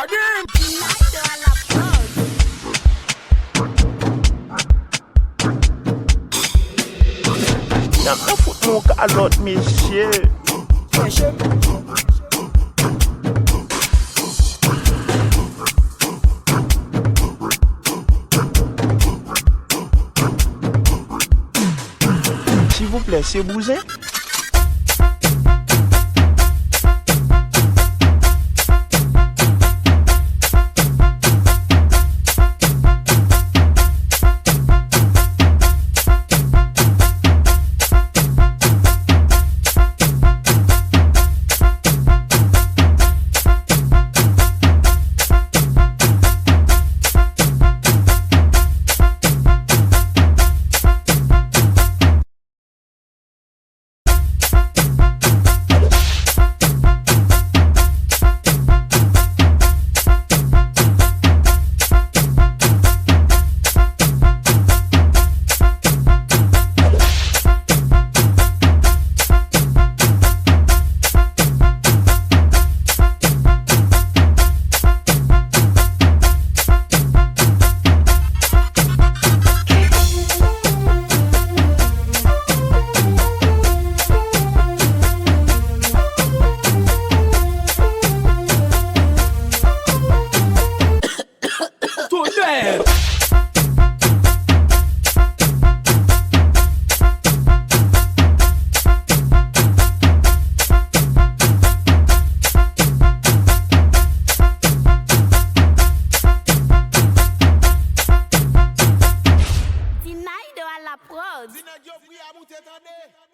again. Dinaito à la prod. N'a pas foutu mon calotte, monsieur. S'il vous plaît, c'est Bouzin. Dinaito à la prod. Dina Diop, oui, à monter, attendez.